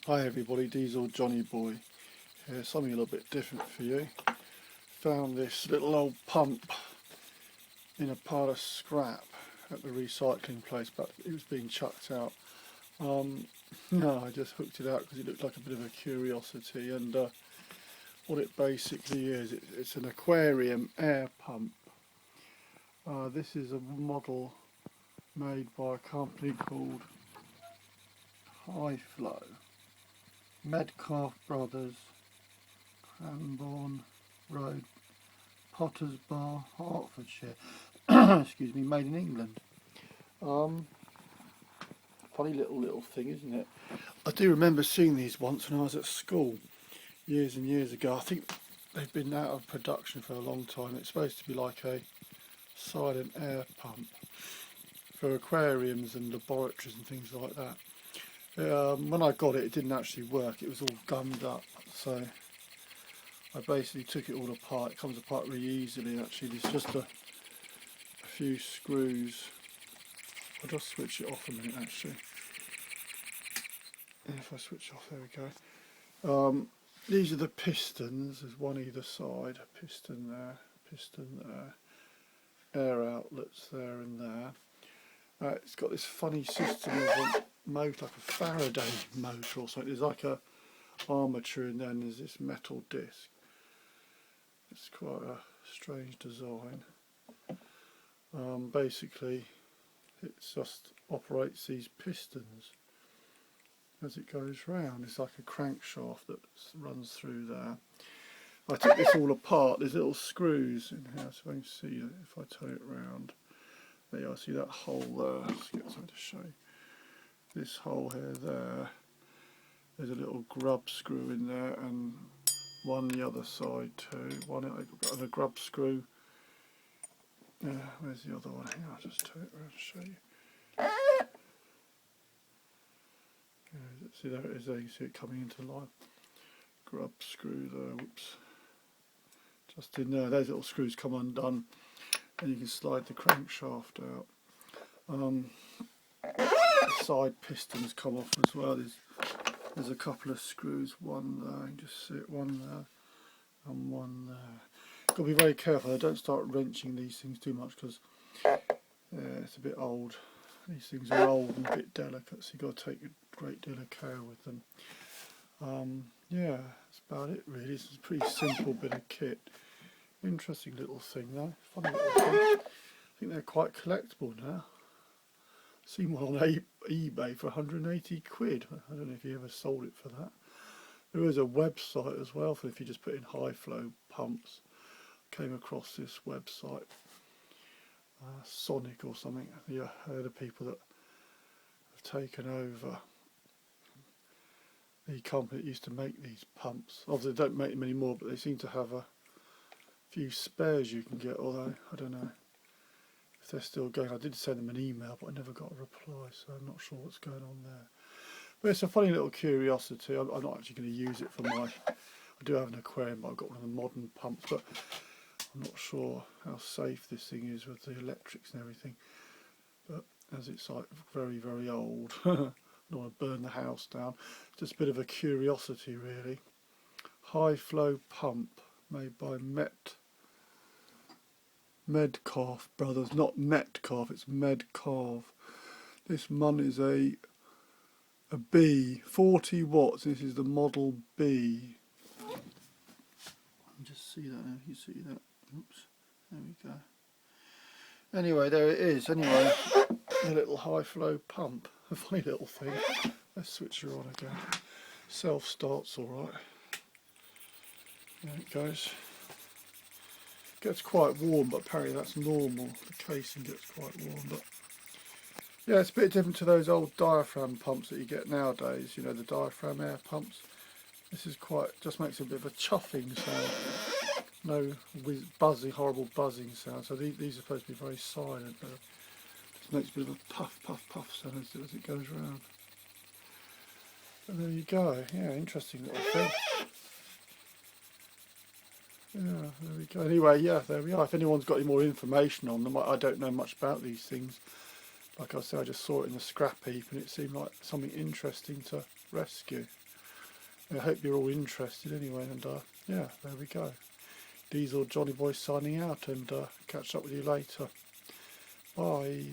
Hi everybody, Diesel Johnny Boy here. Something a little bit different for you. Found this little old pump in a pile of scrap at the recycling place, but it was being chucked out. No, I just hooked it out because it looked like a bit of a curiosity, and what it basically is, it's an aquarium air pump. This is a model made by a company called HY Flo. Medcalf Brothers, Cranbourne Road, Potters Bar, Hertfordshire. Excuse me, made in England. Funny little thing, isn't it? I do remember seeing these once when I was at school, years and years ago. I think they've been out of production for a long time. It's supposed to be like a silent air pump for aquariums and laboratories and things like that. When I got it, it didn't actually work. It was all gummed up, so I basically took it all apart. It comes apart really easily. Actually, there's just a few screws. I'll just switch it off a minute. Actually, if I switch off, there we go. These are the pistons. There's one either side. A piston there, air outlets there and there. It's got this funny system of a motor, like a Faraday motor or something. There's like a armature and then there's this metal disc. It's quite a strange design. Basically, it just operates these pistons as it goes round. It's like a crankshaft that runs through there. I took this all apart. There's little screws in here, so I can see it if I turn it round. There you are, see that hole there. Let's get something to show you. This hole here, there's a little grub screw in there, and one the other side too. One and a grub screw. Where's the other one? Here, I'll just turn it around to show you. See, there it is. There you can see it coming into line. Grub screw there. Whoops. Just in there. Those little screws come undone, and you can slide the crankshaft out. The side pistons come off as well. There's a couple of screws, one there, you can just see it, one there and one there. Got to be very careful. Don't start wrenching these things too much because it's a bit old. These things are old and a bit delicate, so you've got to take a great deal of care with them. Yeah, that's about it really. It's a pretty simple bit of kit. Interesting little thing though, funny little thing. I think they're quite collectible now. Seen one on eBay for 180 quid. I don't know if you ever sold it for that. There is a website as well for if you just put in HY Flo pumps. Came across this website, Sonic or something. Have you heard of people that have taken over the company that used to make these pumps? Obviously they don't make them anymore, but they seem to have a few spares you can get, although I don't know if they're still going. I did send them an email, but I never got a reply, so I'm not sure what's going on there. But it's a funny little curiosity. I'm not actually going to use it for my... I do have an aquarium, but I've got one of the modern pumps, but I'm not sure how safe this thing is with the electrics and everything. But as it's like very, very old, I don't want to burn the house down. Just a bit of a curiosity, really. HY Flo Pump, made by Medcalf Brothers, not Metcalf, it's Medcalf. This one is a B, 40 watts. This is the model B. Just see that now, you see that. Oops, there we go. Anyway, there it is. Anyway, a little HY Flo pump. A funny little thing. Let's switch her on again. Self starts alright. There it goes. Gets quite warm, but apparently that's normal. The casing gets quite warm, but yeah, it's a bit different to those old diaphragm pumps that you get nowadays. You know, the diaphragm air pumps. This is quite, just makes a bit of a chuffing sound. No buzzing, horrible buzzing sound. So these are supposed to be very silent, but it just makes a bit of a puff, puff, puff sound as it goes round. And there you go. Yeah, interesting little thing. Yeah, there we go. Anyway, yeah, there we are. If anyone's got any more information on them, I don't know much about these things. Like I said, I just saw it in the scrap heap and it seemed like something interesting to rescue. I hope you're all interested anyway, and yeah, there we go. Diesel Johnny Boy signing out, and catch up with you later. Bye.